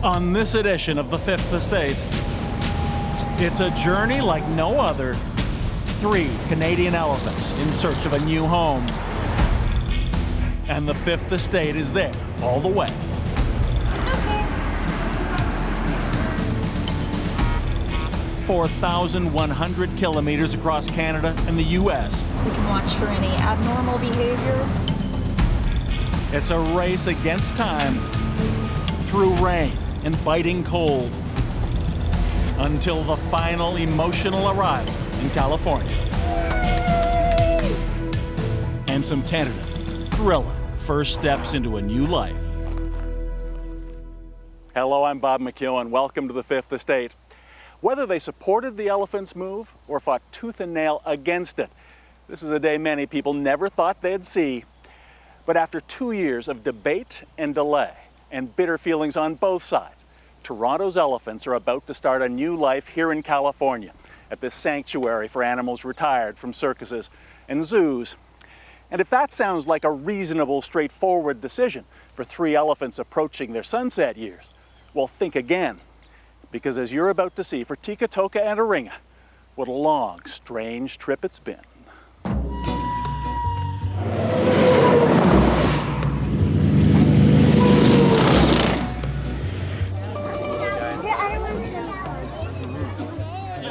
On this edition of The Fifth Estate, it's a journey like no other. 3 Canadian elephants in search of a new home. And The Fifth Estate is there, all the way. It's okay. 4,100 kilometers across Canada and the U.S. We can watch for any abnormal behavior. It's a race against time, through rain and biting cold, until the final emotional arrival in California. And some tentative, thrilling first steps into a new life. Hello, I'm Bob McEwen. Welcome to The Fifth Estate. Whether they supported the elephants' move or fought tooth and nail against it, this is a day many people never thought they'd see. But after 2 years of debate and delay and bitter feelings on both sides, Toronto's elephants are about to start a new life here in California at this sanctuary for animals retired from circuses and zoos. And if that sounds like a reasonable, straightforward decision for 3 elephants approaching their sunset years, well, think again. Because as you're about to see for Thika, Toka and Iringa, what a long, strange trip it's been.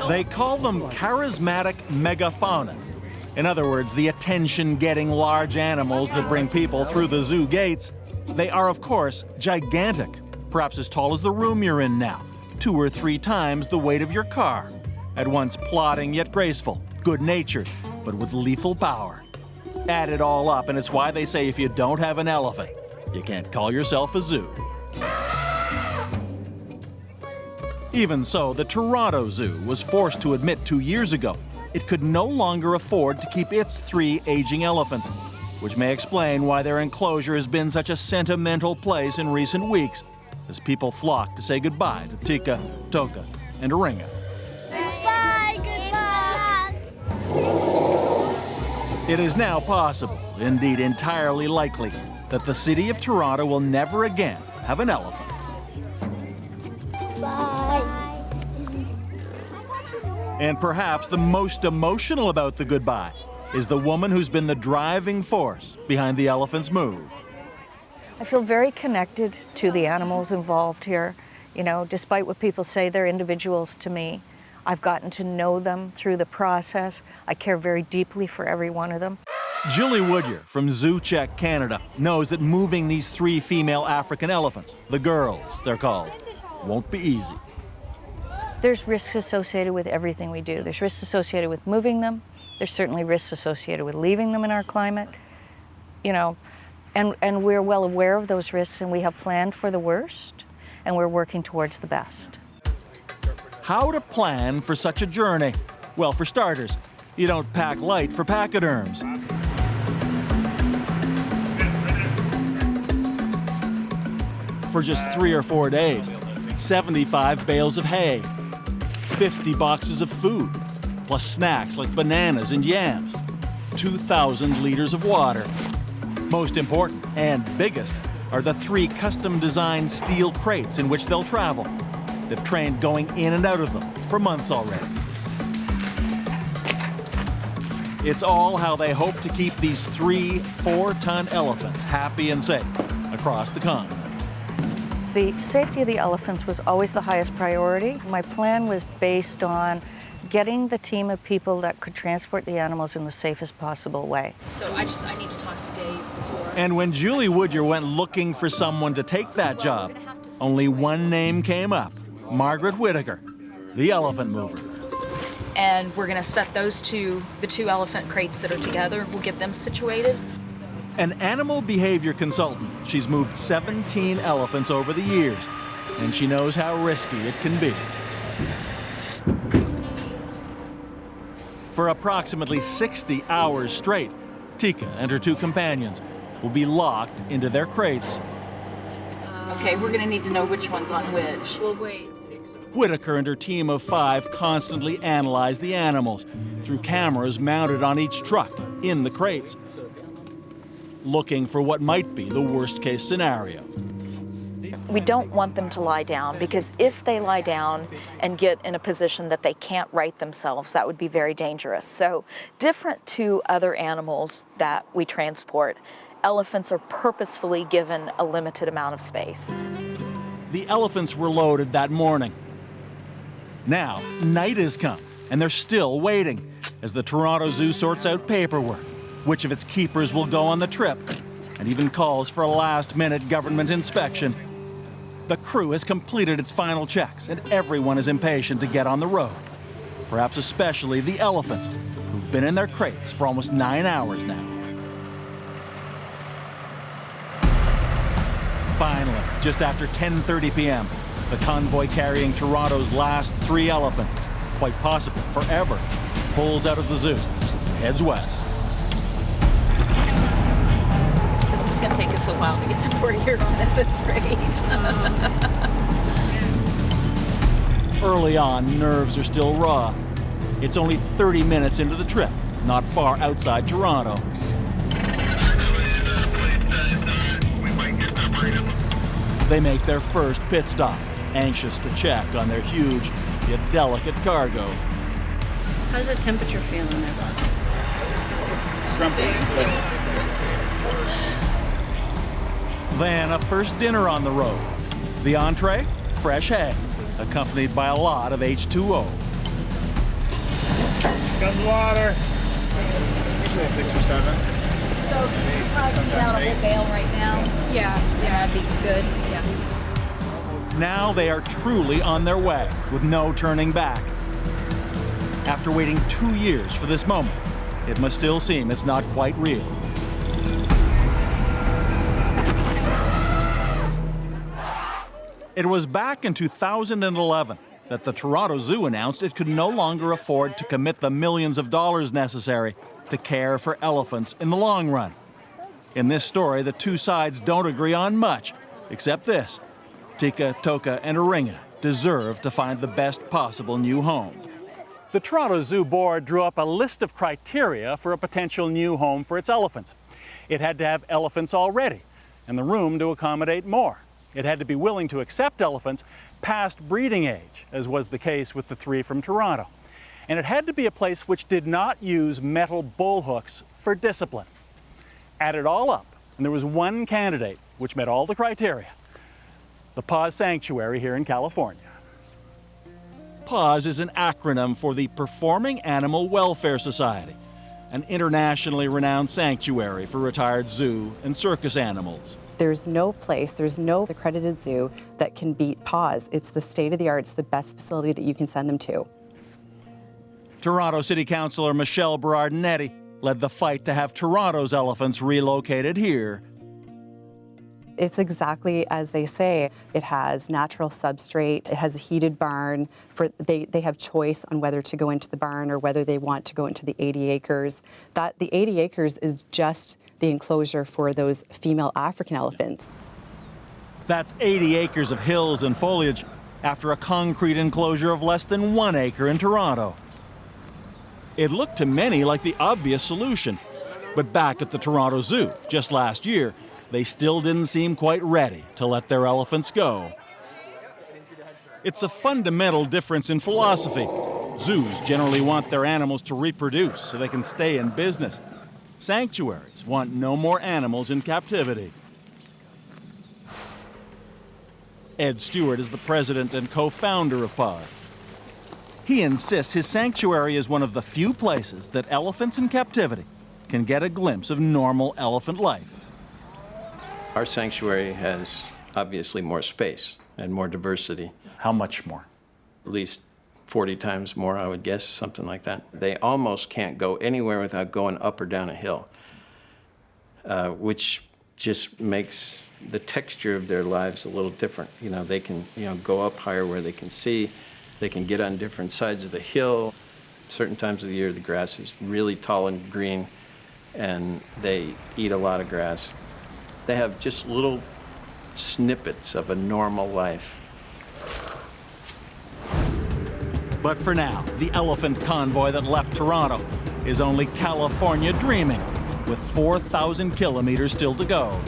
They call them Charismatic Megafauna. In other words, the attention-getting large animals that bring people through the zoo gates. They are, of course, gigantic, perhaps as tall as the room you're in now, 2 or 3 times the weight of your car. At once plodding yet graceful, good-natured, but with lethal power. Add it all up, and it's why they say if you don't have an elephant, you can't call yourself a zoo. Even so, the Toronto Zoo was forced to admit 2 years ago it could no longer afford to keep its 3 aging elephants, which may explain why their enclosure has been such a sentimental place in recent weeks, as people flock to say goodbye to Thika, Toka, and Iringa. Goodbye, goodbye. It is now possible, indeed entirely likely, that the city of Toronto will never again have an elephant. Bye. And perhaps the most emotional about the goodbye is the woman who's been the driving force behind the elephant's move. I feel very connected to the animals involved here. You know, despite what people say, they're individuals to me. I've gotten to know them through the process. I care very deeply for every one of them. Julie Woodyer from Zoo Check Canada knows that moving these 3 female African elephants, the girls they're called, won't be easy. There's risks associated with everything we do. There's risks associated with moving them. There's certainly risks associated with leaving them in our climate. You know, and we're well aware of those risks, and we have planned for the worst, and we're working towards the best. How to plan for such a journey? Well, for starters, you don't pack light for pachyderms. For just 3 or 4 days, 75 bales of hay, 50 boxes of food, plus snacks like bananas and yams, 2,000 liters of water. Most important and biggest are the 3 custom-designed steel crates in which they'll travel. They've trained going in and out of them for months already. It's all how they hope to keep these 3 4-ton elephants happy and safe across the continent. The safety of the elephants was always the highest priority. My plan was based on getting the team of people that could transport the animals in the safest possible way. So I need to talk to Dave before. And when Julie Woodyer went looking for someone to take that job, only one name came up: Margaret Whitaker, the elephant mover. And we're gonna set the 2 elephant crates that are together. We'll get them situated. An animal behavior consultant, she's moved 17 elephants over the years, and she knows how risky it can be. For approximately 60 hours straight, Thika and her 2 companions will be locked into their crates. Okay, we're gonna need to know which one's on which. We'll wait. Whitaker and her team of 5 constantly analyze the animals through cameras mounted on each truck in the crates, looking for what might be the worst-case scenario. We don't want them to lie down, because if they lie down and get in a position that they can't right themselves, that would be very dangerous. So different to other animals that we transport, elephants are purposefully given a limited amount of space. The elephants were loaded that morning. Now, night has come, and they're still waiting as the Toronto Zoo sorts out paperwork, which of its keepers will go on the trip, and even calls for a last-minute government inspection. The crew has completed its final checks, and everyone is impatient to get on the road. Perhaps especially the elephants, who've been in their crates for almost 9 hours now. Finally, just after 10:30 p.m., the convoy carrying Toronto's last 3 elephants, quite possibly forever, pulls out of the zoo, heads west. This is going to take us a while to get to Port Huron at this rate. Early on, nerves are still raw. It's only 30 minutes into the trip, not far outside Toronto. They make their first pit stop, anxious to check on their huge yet delicate cargo. How's the temperature feeling there? Then a first dinner on the road. The entree, fresh hay, accompanied by a lot of H2O. Comes water. Usually 6 or 7. So probably down a whole bale right now. Yeah. That'd be good. Yeah. Now they are truly on their way, with no turning back. After waiting 2 years for this moment, it must still seem it's not quite real. It was back in 2011 that the Toronto Zoo announced it could no longer afford to commit the millions of dollars necessary to care for elephants in the long run. In this story, the two sides don't agree on much, except this: Thika, Toka, and Iringa deserve to find the best possible new home. The Toronto Zoo Board drew up a list of criteria for a potential new home for its elephants. It had to have elephants already, and the room to accommodate more. It had to be willing to accept elephants past breeding age, as was the case with the 3 from Toronto. And it had to be a place which did not use metal bull hooks for discipline. Add it all up, and there was one candidate which met all the criteria: the PAWS Sanctuary here in California. PAWS is an acronym for the Performing Animal Welfare Society, an internationally renowned sanctuary for retired zoo and circus animals. There's no place, there's no accredited zoo that can beat PAWS. It's the state of the art, it's the best facility that you can send them to. Toronto City Councillor Michelle Berardinetti led the fight to have Toronto's elephants relocated here. It's exactly as they say. It has natural substrate, it has a heated barn. They have choice on whether to go into the barn or whether they want to go into the 80 acres. The 80 acres is just the enclosure for those female African elephants. That's 80 acres of hills and foliage after a concrete enclosure of less than 1 acre in Toronto. It looked to many like the obvious solution, but back at the Toronto Zoo just last year, they still didn't seem quite ready to let their elephants go. It's a fundamental difference in philosophy. Zoos generally want their animals to reproduce so they can stay in business. Sanctuaries want no more animals in captivity. Edie Stewart is the president and co-founder of PAWS. He insists his sanctuary is one of the few places that elephants in captivity can get a glimpse of normal elephant life. Our sanctuary has obviously more space and more diversity. How much more? At least 40 times more, I would guess, something like that. They almost can't go anywhere without going up or down a hill, which just makes the texture of their lives a little different. You know, they can, go up higher where they can see. They can get on different sides of the hill. Certain times of the year, the grass is really tall and green, and they eat a lot of grass. They have just little snippets of a normal life. But for now, the elephant convoy that left Toronto is only California dreaming, with 4,000 kilometers still to go.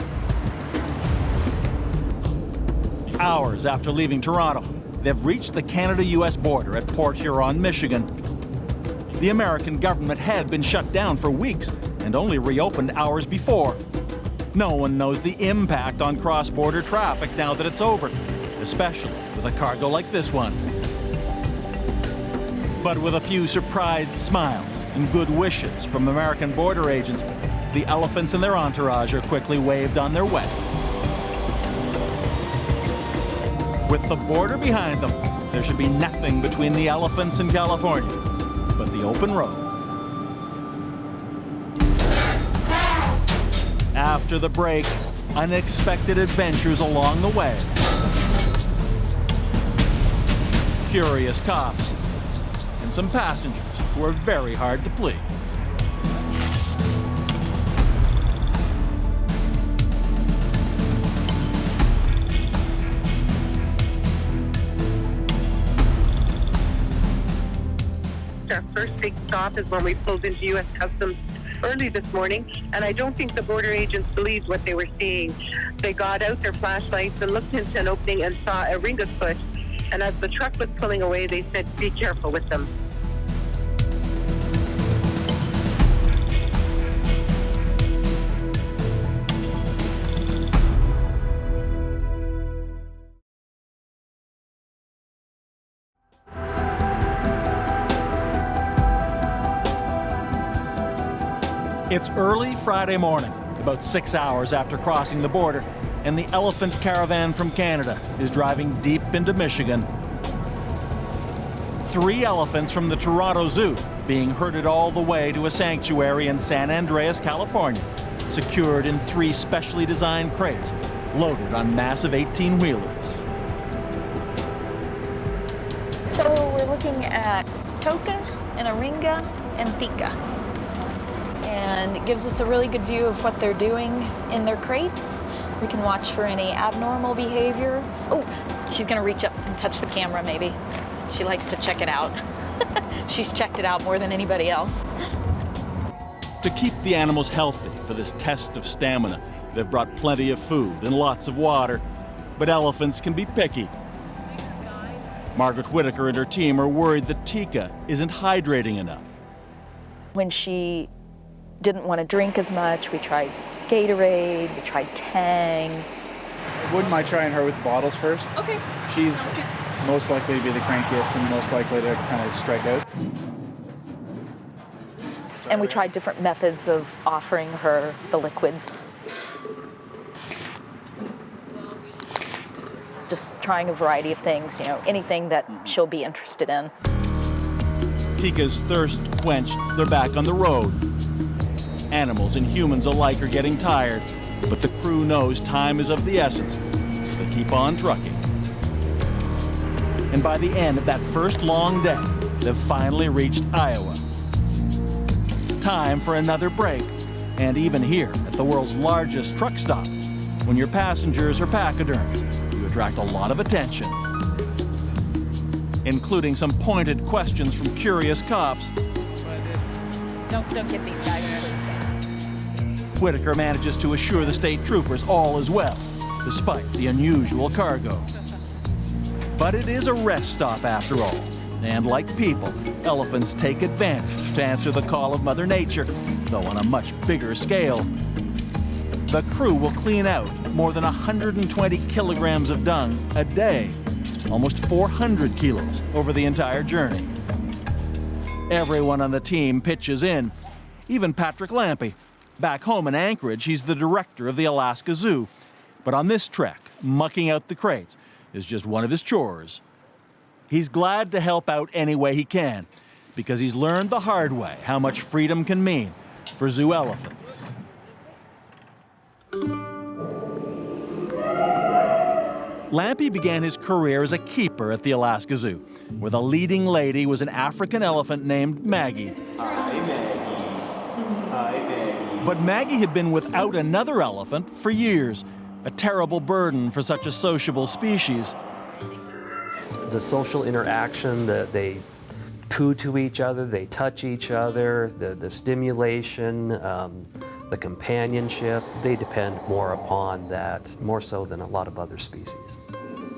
hours after leaving Toronto, they've reached the Canada-US border at Port Huron, Michigan. The American government had been shut down for weeks and only reopened hours before. No one knows the impact on cross-border traffic now that it's over, especially with a cargo like this one. But with a few surprised smiles and good wishes from American border agents, the elephants and their entourage are quickly waved on their way. With the border behind them, there should be nothing between the elephants and California but the open road. After the break, unexpected adventures along the way. Curious cops, and some passengers who are very hard to please. Our first big stop is when we pulled into U.S. Customs early this morning, and I don't think the border agents believed what they were seeing. They got out their flashlights and looked into an opening and saw Iringa's foot, and as the truck was pulling away, they said, "Be careful with them." It's early Friday morning, about 6 hours after crossing the border, and the elephant caravan from Canada is driving deep into Michigan. 3 elephants from the Toronto Zoo being herded all the way to a sanctuary in San Andreas, California, secured in 3 specially designed crates, loaded on massive 18-wheelers. So we're looking at Toka and Iringa and Thika. And it gives us a really good view of what they're doing in their crates. We can watch for any abnormal behavior. Oh, she's gonna reach up and touch the camera maybe. She likes to check it out. She's checked it out more than anybody else. To keep the animals healthy for this test of stamina, they've brought plenty of food and lots of water, but elephants can be picky. Margaret Whitaker and her team are worried that Thika isn't hydrating enough. When she didn't want to drink as much, we tried Gatorade, we tried Tang. Wouldn't mind trying her with the bottles first. Okay. She's most likely to be the crankiest and most likely to kind of strike out. And we tried different methods of offering her the liquids. Just trying a variety of things, you know, anything that she'll be interested in. Thika's thirst quenched, they're back on the road. Animals and humans alike are getting tired, but the crew knows time is of the essence, so they keep on trucking. And by the end of that first long day, they've finally reached Iowa. Time for another break, and even here at the world's largest truck stop, when your passengers are pachyderms, you attract a lot of attention, including some pointed questions from curious cops. Don't get these guys. Whitaker manages to assure the state troopers all is well, despite the unusual cargo. But it is a rest stop after all, and like people, elephants take advantage to answer the call of Mother Nature, though on a much bigger scale. The crew will clean out more than 120 kilograms of dung a day, almost 400 kilos over the entire journey. Everyone on the team pitches in, even Patrick Lampy. Back home in Anchorage, he's the director of the Alaska Zoo. But on this trek, mucking out the crates is just one of his chores. He's glad to help out any way he can, because he's learned the hard way how much freedom can mean for zoo elephants. Lampy began his career as a keeper at the Alaska Zoo, where the leading lady was an African elephant named Maggie. Hi, Maggie. Hi, Maggie. But Maggie had been without another elephant for years, a terrible burden for such a sociable species. The social interaction, they coo to each other, they touch each other, the stimulation, the companionship, they depend more upon that, more so than a lot of other species.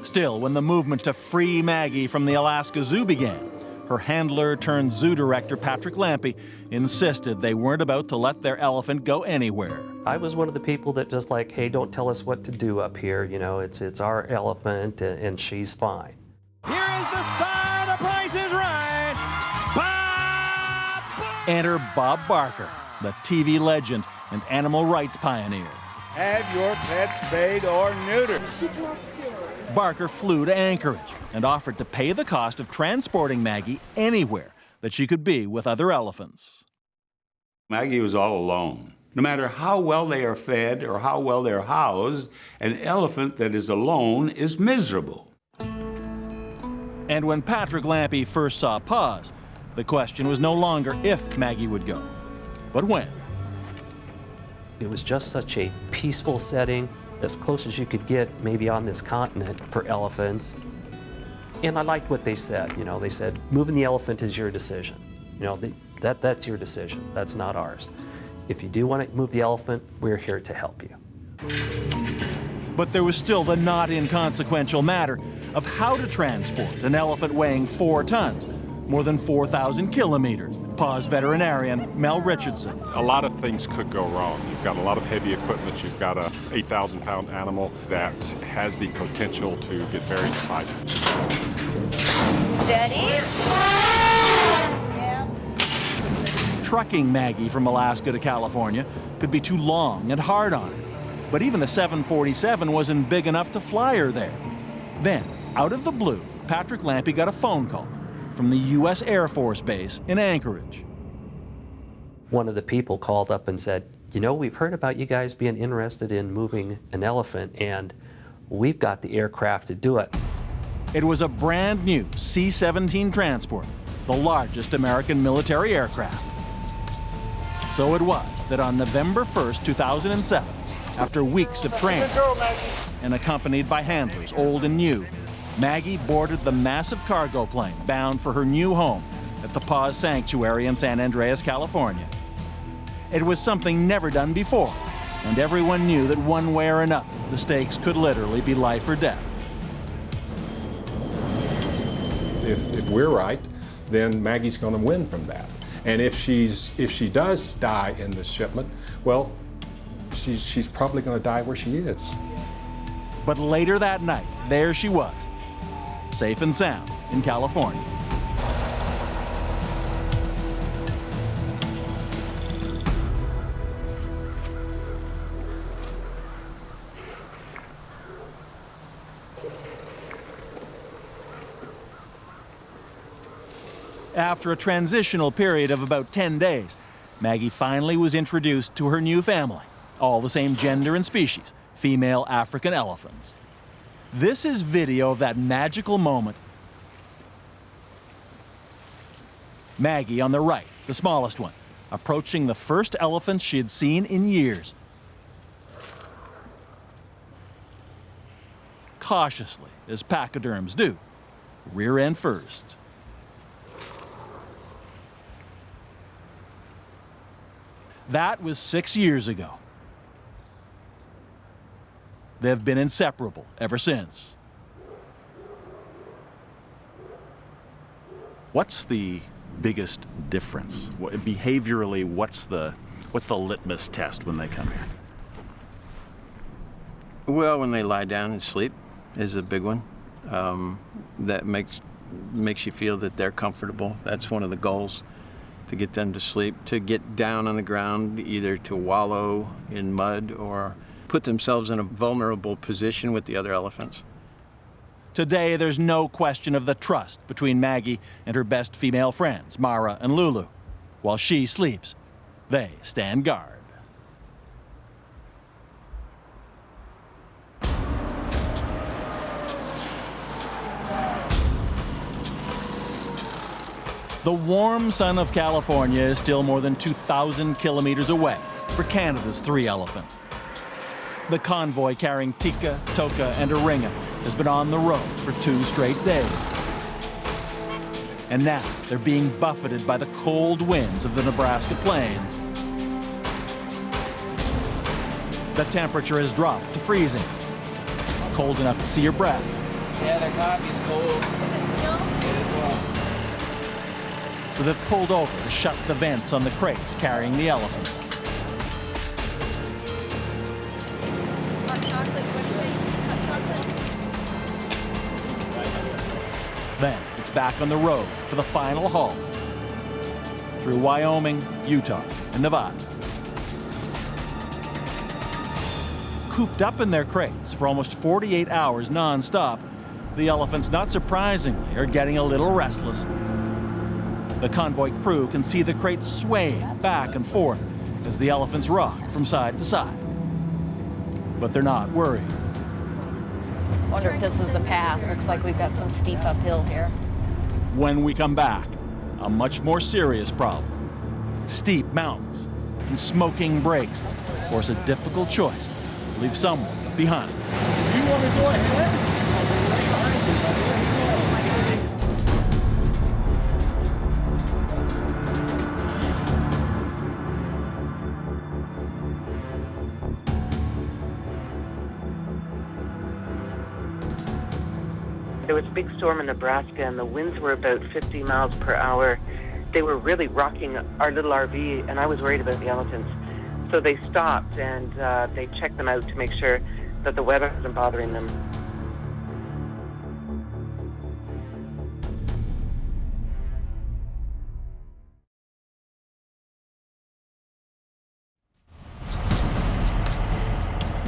Still, when the movement to free Maggie from the Alaska Zoo began, her handler turned zoo director Patrick Lampy insisted they weren't about to let their elephant go anywhere. I was one of the people that just like, hey, don't tell us what to do up here. You know, it's our elephant and she's fine. Here is the star, the price is right. Bob! Enter Bob Barker, the TV legend and animal rights pioneer. Have your pets spayed or neutered. Barker flew to Anchorage and offered to pay the cost of transporting Maggie anywhere that she could be with other elephants. Maggie was all alone. No matter how well they are fed or how well they're housed, an elephant that is alone is miserable. And when Patrick Lampy first saw PAWS, the question was no longer if Maggie would go, but when. It was just such a peaceful setting, as close as you could get maybe on this continent for elephants. And I liked what they said. You know, they said, moving the elephant is your decision. You know, that's your decision. That's not ours. If you do want to move the elephant, we're here to help you. But there was still the not inconsequential matter of how to transport an elephant weighing 4 tons, more than 4,000 kilometers. PAWS veterinarian Mel Richardson. A lot of things could go wrong. You've got a lot of heavy equipment. You've got a 8,000-pound animal that has the potential to get very excited. Steady. Trucking Maggie from Alaska to California could be too long and hard on her. But even the 747 wasn't big enough to fly her there. Then, out of the blue, Patrick Lampy got a phone call from the U.S. Air Force Base in Anchorage. One of the people called up and said, you know, we've heard about you guys being interested in moving an elephant, and we've got the aircraft to do it. It was a brand new C-17 transport, the largest American military aircraft. So it was that on November 1st, 2007, after weeks of training and accompanied by handlers old and new, Maggie boarded the massive cargo plane bound for her new home at the PAWS Sanctuary in San Andreas, California. It was something never done before, and everyone knew that one way or another, the stakes could literally be life or death. If we're right, then Maggie's going to win from that. And if she does die in this shipment, well, she's probably going to die where she is. But later that night, there she was, safe and sound in California. After a transitional period of about 10 days, Maggie finally was introduced to her new family, all the same gender and species, female African elephants. This is video of that magical moment. Maggie on the right, the smallest one, approaching the first elephant she had seen in years. Cautiously, as pachyderms do, rear end first. That was 6 years ago. They've been inseparable ever since. What's the biggest difference? Behaviorally, what's the litmus test when they come here? Well, when they lie down and sleep is a big one. That makes you feel that they're comfortable. That's one of the goals, to get them to sleep, to get down on the ground, either to wallow in mud or put themselves in a vulnerable position with the other elephants. Today, there's no question of the trust between Maggie and her best female friends, Mara and Lulu. While she sleeps, they stand guard. The warm sun of California is still more than 2,000 kilometers away for Canada's 3 elephants. The convoy carrying Thika, Toka, and Iringa has been on the road for 2 straight days. And now they're being buffeted by the cold winds of the Nebraska plains. The temperature has dropped to freezing, cold enough to see your breath, Yeah, their coffee's cold. So they've pulled over to shut the vents on the crates carrying the elephants. Hot chocolate, what do you say? Hot chocolate? Then it's back on the road for the final haul through Wyoming, Utah, and Nevada. Cooped up in their crates for almost 48 hours non-stop, the elephants, not surprisingly, are getting a little restless. The convoy crew can see the crates swaying back and forth as the elephants rock from side to side. But they're not worried. I wonder if this is the pass. Looks like we've got some steep uphill here. When we come back, a much more serious problem. Steep mountains and smoking brakes force a difficult choice. Leave someone behind. You want to go ahead? There was a big storm in Nebraska, and the winds were about 50 miles per hour. They were really rocking our little RV, and I was worried about the elephants. So they stopped, and they checked them out to make sure that the weather wasn't bothering them.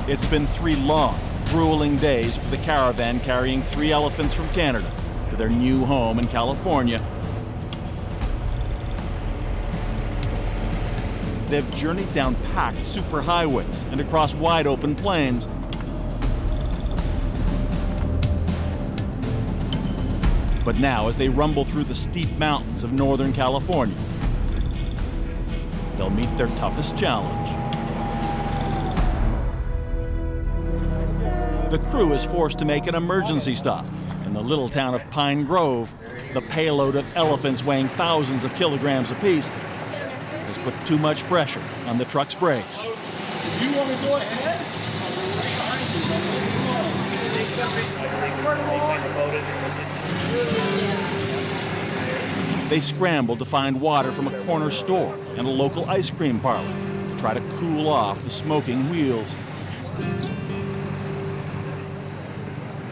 It's been 3 long, grueling days for the caravan carrying 3 elephants from Canada to their new home in California. They've journeyed down packed superhighways and across wide open plains. But now, as they rumble through the steep mountains of Northern California, they'll meet their toughest challenge. The crew is forced to make an emergency stop in the little town of Pine Grove. The payload of elephants weighing thousands of kilograms apiece has put too much pressure on the truck's brakes. You want to go ahead? They scramble to find water from a corner store and a local ice cream parlor to try to cool off the smoking wheels.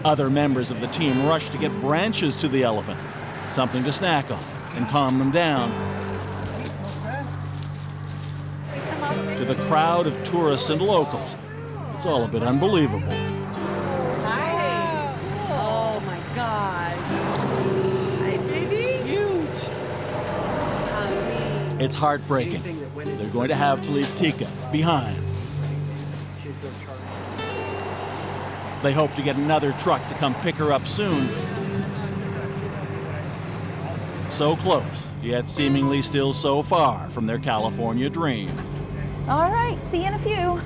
Other members of the team rush to get branches to the elephants, something to snack on and calm them down. To the crowd of tourists and locals, it's all a bit unbelievable. Hi. Oh my gosh. Hi, baby. Huge. It's heartbreaking. They're going to have to leave Thika behind. They hope to get another truck to come pick her up soon. So close, yet seemingly still so far from their California dream. All right, see you in a few.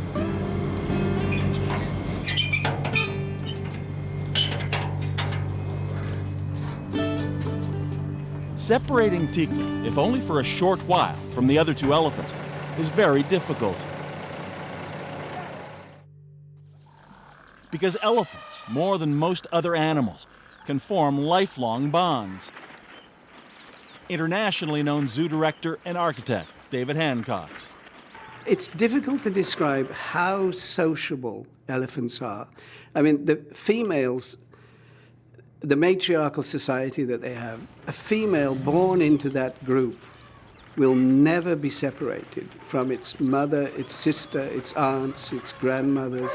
Separating Thika, if only for a short while, from the other 2 elephants is very difficult. Because elephants, more than most other animals, can form lifelong bonds. Internationally known zoo director and architect David Hancox. It's difficult to describe how sociable elephants are. I mean, the females, the matriarchal society that they have, a female born into that group will never be separated from its mother, its sister, its aunts, its grandmothers.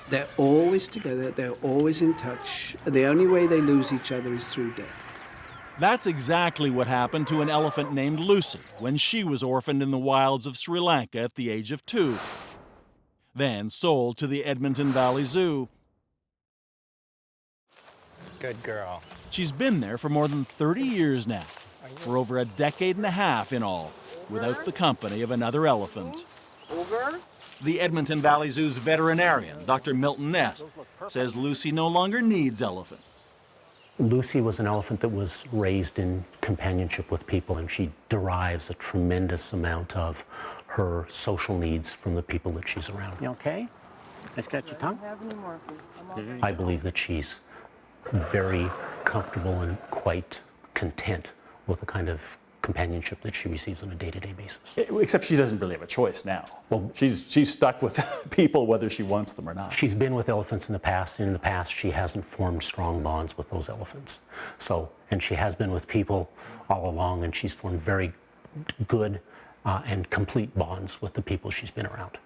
They're always together, they're always in touch. The only way they lose each other is through death. That's exactly what happened to an elephant named Lucy when she was orphaned in the wilds of Sri Lanka at the age of 2. Then sold to the Edmonton Valley Zoo. Good girl. She's been there for more than 30 years now, for over a decade and a half in all, without the company of another elephant. Over? The Edmonton Valley Zoo's veterinarian, Dr. Milton Ness, says Lucy no longer needs elephants. Lucy was an elephant that was raised in companionship with people, and she derives a tremendous amount of her social needs from the people that she's around. You okay? Let's get your tongue. I believe that she's very comfortable and quite content with the kind of companionship that she receives on a day-to-day basis. Except she doesn't really have a choice now. Well, she's stuck with people whether she wants them or not. She's been with elephants in the past, and in the past she hasn't formed strong bonds with those elephants. So, and she has been with people all along, and she's formed very good and complete bonds with the people she's been around.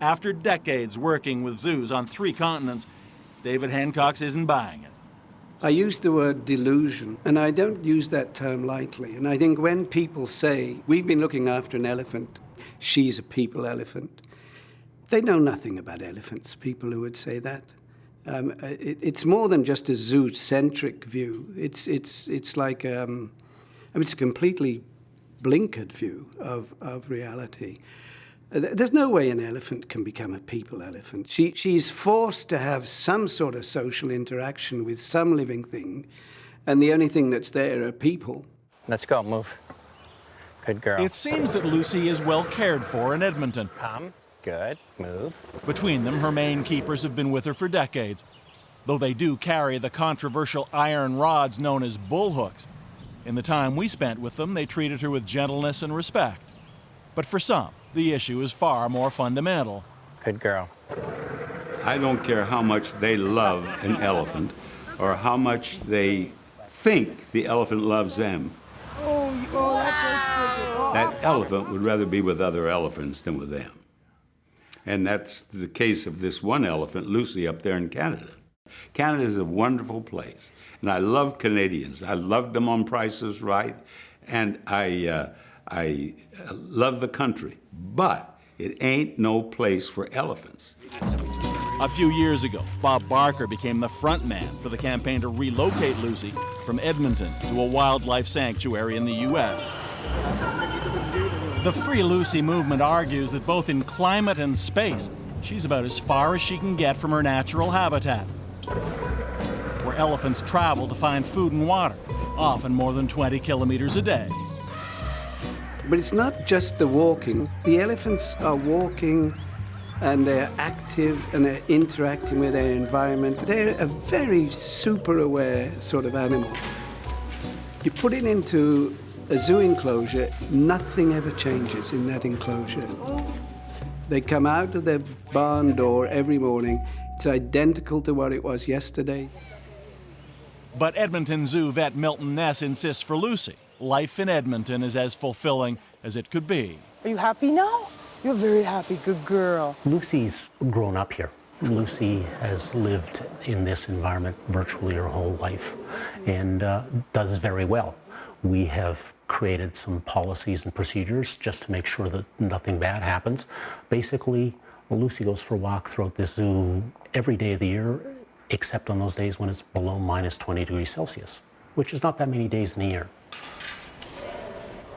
After decades working with zoos on 3 continents, David Hancock isn't buying it. I use the word delusion, and I don't use that term lightly. And I think when people say, we've been looking after an elephant, she's a people elephant, they know nothing about elephants, people who would say that. It's more than just a zoo-centric view. It's like, it's a completely blinkered view of reality. There's no way an elephant can become a people elephant. She's forced to have some sort of social interaction with some living thing, and the only thing that's there are people. Let's go, move. Good girl. It seems that Lucy is well cared for in Edmonton. Come, good, move. Between them, her main keepers have been with her for decades, though they do carry the controversial iron rods known as bullhooks. In the time we spent with them, they treated her with gentleness and respect. But for some, the issue is far more fundamental. Good girl. I don't care how much they love an elephant or how much they think the elephant loves them. That elephant would rather be with other elephants than with them. And that's the case of this one elephant, Lucy, up there in Canada. Canada is a wonderful place, and I love Canadians. I loved them on Price is Right, and I love the country, but it ain't no place for elephants. A few years ago, Bob Barker became the front man for the campaign to relocate Lucy from Edmonton to a wildlife sanctuary in the U.S. The Free Lucy movement argues that both in climate and space, she's about as far as she can get from her natural habitat, where elephants travel to find food and water, often more than 20 kilometers a day. But it's not just the walking. The elephants are walking and they're active and they're interacting with their environment. They're a very super aware sort of animal. You put it into a zoo enclosure, nothing ever changes in that enclosure. They come out of their barn door every morning. It's identical to what it was yesterday. But Edmonton Zoo vet Milton Ness insists for Lucy, life in Edmonton is as fulfilling as it could be. Are you happy now? You're very happy, good girl. Lucy's grown up here. Lucy has lived in this environment virtually her whole life and does very well. We have created some policies and procedures just to make sure that nothing bad happens. Basically, Lucy goes for a walk throughout the zoo every day of the year, except on those days when it's below minus 20 degrees Celsius, which is not that many days in a year.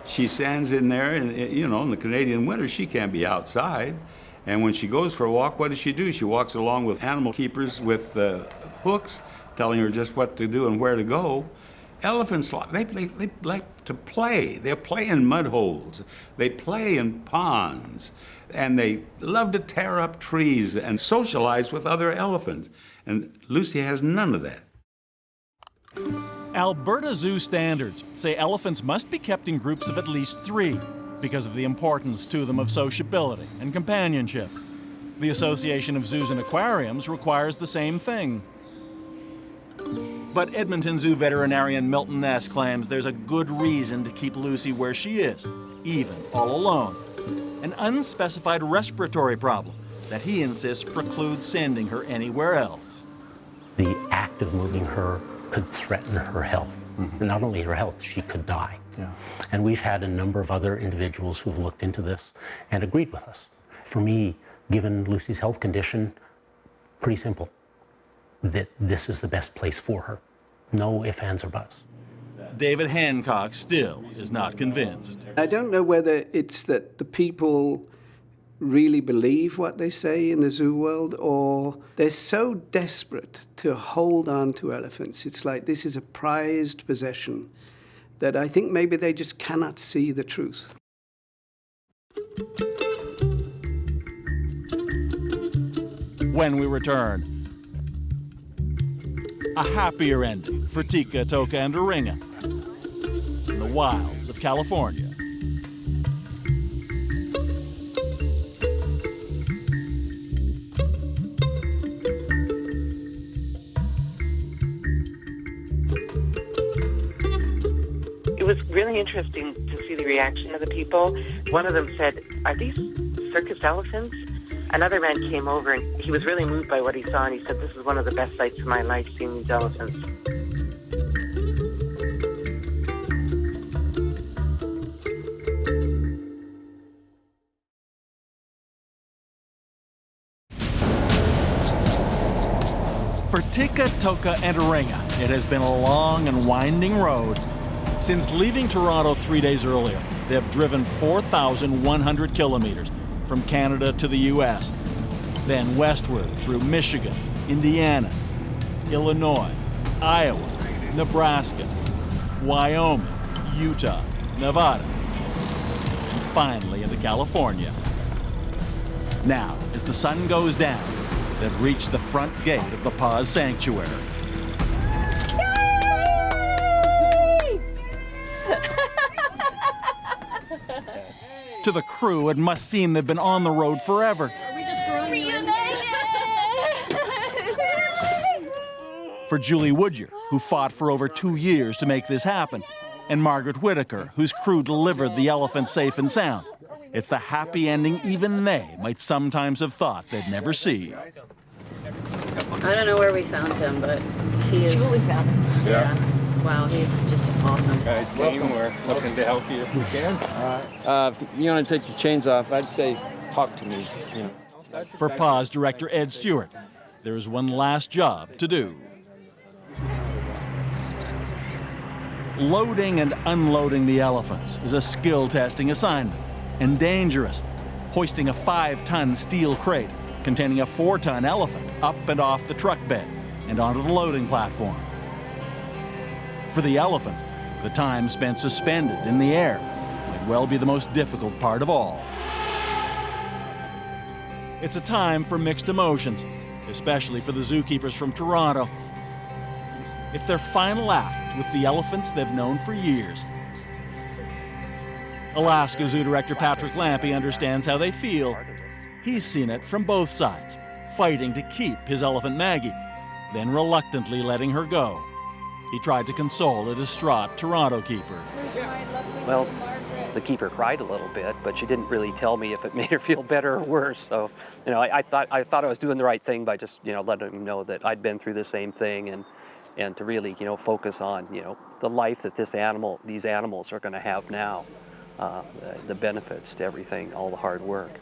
She stands in there, and you know, in the Canadian winter, she can't be outside. And when she goes for a walk, what does she do? She walks along with animal keepers with hooks, telling her just what to do and where to go. Elephants, they like to play. They play in mud holes. They play in ponds. And they love to tear up trees and socialize with other elephants. And Lucy has none of that. Alberta Zoo standards say elephants must be kept in groups of at least 3 because of the importance to them of sociability and companionship. The Association of Zoos and Aquariums requires the same thing. But Edmonton Zoo veterinarian Milton Ness claims there's a good reason to keep Lucy where she is, even all alone. An unspecified respiratory problem that he insists precludes sending her anywhere else. The act of moving her could threaten her health. Mm-hmm. Not only her health, she could die. Yeah. And we've had a number of other individuals who've looked into this and agreed with us. For me, given Lucy's health condition, pretty simple, that this is the best place for her. No ifs, ands, or buts. David Hancock still is not convinced. I don't know whether it's that the people really believe what they say in the zoo world, or they're so desperate to hold on to elephants. It's like this is a prized possession that I think maybe they just cannot see the truth. When we return, A happier ending for Thika, Toka, and Iringa in the wilds of California. It was really interesting to see the reaction of the people. One of them said, "Are these circus elephants?" Another man came over and he was really moved by what he saw, and he said, "This is one of the best sights of my life, seeing these elephants." For Thika, Toka, and Iringa, it has been a long and winding road. Since leaving Toronto 3 days earlier, they have driven 4,100 kilometers from Canada to the U.S., then westward through Michigan, Indiana, Illinois, Iowa, Nebraska, Wyoming, Utah, Nevada, and finally into California. Now, as the sun goes down, they've reached the front gate of the PAWS sanctuary. To the crew, it must seem they've been on the road forever. Are we just throwing you in? For Julie Woodyer, who fought for over 2 years to make this happen, and Margaret Whitaker, whose crew delivered the elephant safe and sound. It's the happy ending even they might sometimes have thought they'd never see. I don't know where we found him, but he is... Julie found him. Yeah. Wow, he's just awesome. Guys came, we're looking to help you if we can. If you want to take the chains off, I'd say talk to me. You know. For PAWS director Edie Stewart, there is one last job to do. Loading and unloading the elephants is a skill-testing assignment and dangerous. Hoisting a 5-ton steel crate containing a 4-ton elephant up and off the truck bed and onto the loading platform. For the elephants, the time spent suspended in the air might well be the most difficult part of all. It's a time for mixed emotions, especially for the zookeepers from Toronto. It's their final act with the elephants they've known for years. Alaska Zoo Director Patrick Lampy understands how they feel. He's seen it from both sides, fighting to keep his elephant Maggie, then reluctantly letting her go. He tried to console a distraught Toronto keeper. Well, the keeper cried a little bit, but she didn't really tell me if it made her feel better or worse. So, you know, I thought I was doing the right thing by just, you know, letting them know that I'd been through the same thing, and to really, you know, focus on, you know, the life that these animals are going to have now, the benefits to everything, all the hard work.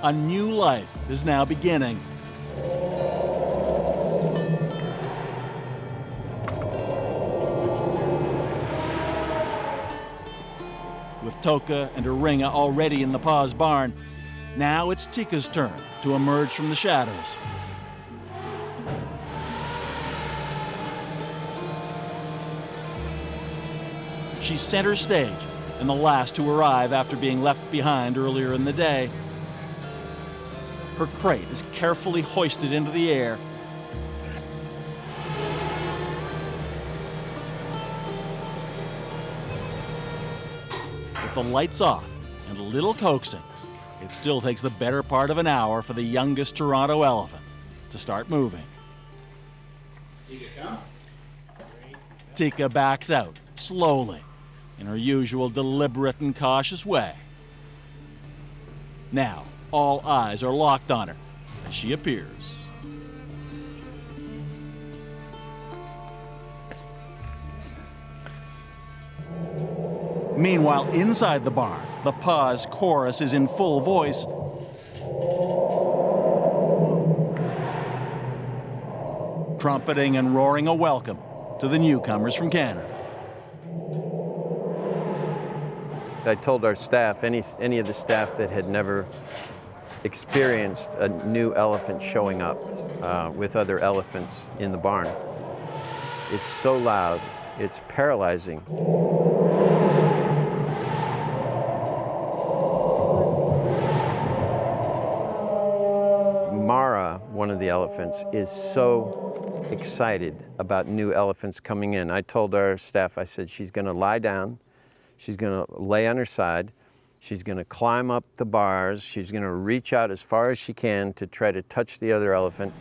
A new life is now beginning. With Toka and Iringa already in the PAWS barn, now it's Thika's turn to emerge from the shadows. She's center stage and the last to arrive after being left behind earlier in the day. Her crate is carefully hoisted into the air. With the lights off and a little coaxing, it still takes the better part of an hour for the youngest Toronto elephant to start moving. Thika backs out, slowly, in her usual deliberate and cautious way. Now, all eyes are locked on her as she appears. Meanwhile, inside the barn, the PAWS chorus is in full voice. Trumpeting and roaring a welcome to the newcomers from Canada. I told our staff, any of the staff that had never experienced a new elephant showing up with other elephants in the barn. It's so loud, it's paralyzing. Mara, one one of the elephants, is so excited about new elephants coming in. I told our staff, I said, she's going to lie down, she's going to lay on her side, she's going to climb up the bars, she's going to reach out as far as she can to try to touch the other elephant.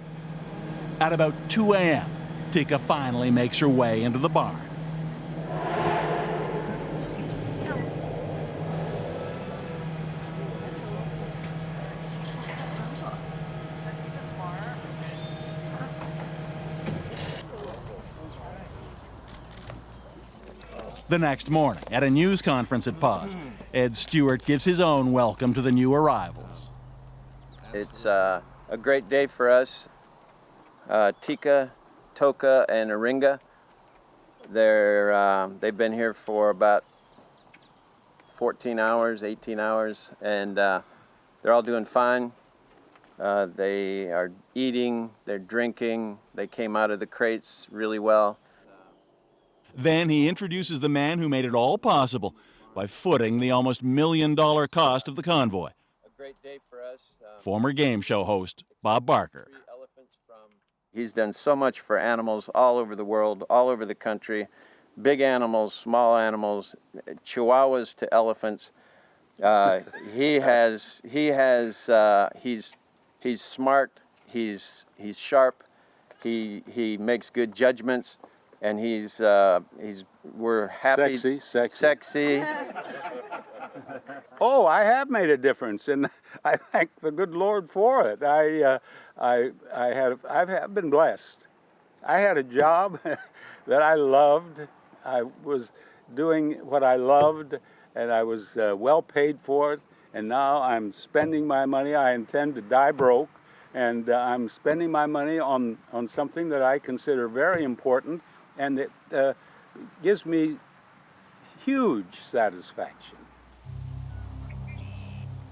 At about 2 a.m., Thika finally makes her way into the barn. The next morning, at a news conference at PAWS, Ed Stewart gives his own welcome to the new arrivals. It's a great day for us. Thika, Toka, and Iringa, they've been here for about 14 hours, 18 hours, and they're all doing fine. They are eating, they're drinking, they came out of the crates really well. Then he introduces the man who made it all possible by footing the almost $1 million cost of the convoy. A great day for us. Former game show host Bob Barker. He's done so much for animals all over the world, all over the country. Big animals, small animals, chihuahuas to elephants. He's smart, he's sharp, he makes good judgments. And we're happy. Sexy. Oh, I have made a difference, and I thank the good Lord for it. I've been blessed. I had a job that I loved. I was doing what I loved, and I was well paid for it. And now I'm spending my money. I intend to die broke, and I'm spending my money on something that I consider very important. And it gives me huge satisfaction.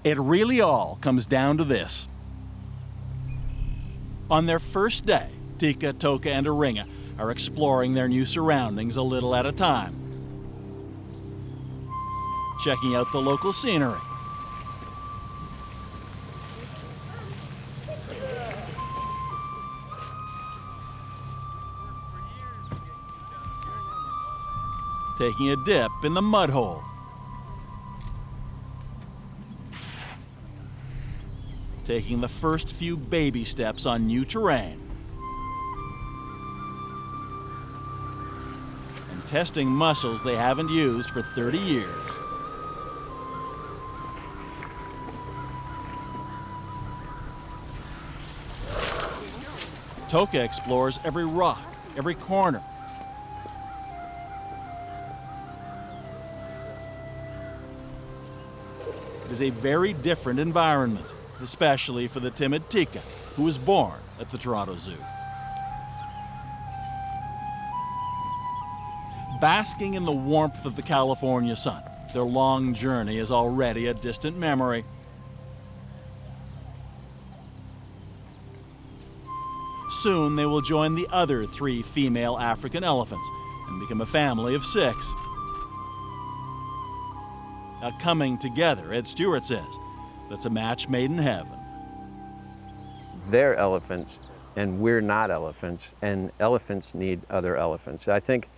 It really all comes down to this. On their first day, Thika, Toka, and Iringa are exploring their new surroundings a little at a time, checking out the local scenery. Taking a dip in the mud hole. Taking the first few baby steps on new terrain. And testing muscles they haven't used for 30 years. Toka explores every rock, every corner. It is a very different environment, especially for the timid Thika, who was born at the Toronto Zoo. Basking in the warmth of the California sun, their long journey is already a distant memory. Soon they will join the other 3 female African elephants and become a family of 6. A coming together, Ed Stewart says, that's a match made in heaven. They're elephants, and we're not elephants, and elephants need other elephants. I think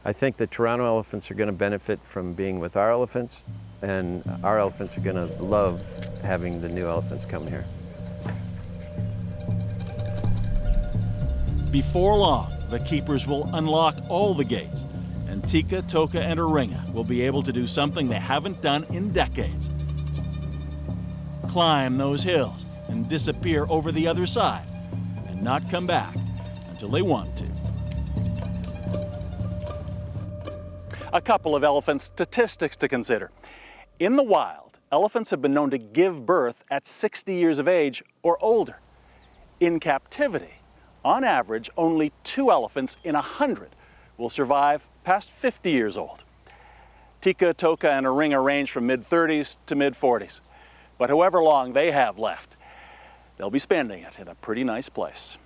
the Toronto elephants are going to benefit from being with our elephants, and our elephants are going to love having the new elephants come here. Before long, the keepers will unlock all the gates, and Thika, Toka, and Iringa will be able to do something they haven't done in decades. Climb those hills and disappear over the other side, and not come back until they want to. A couple of elephant statistics to consider. In the wild, elephants have been known to give birth at 60 years of age or older. In captivity, on average, only 2 elephants in 100 will survive past 50 years old. Thika, Toka, and Iringa range from mid-30s to mid-40s. But however long they have left, they'll be spending it in a pretty nice place.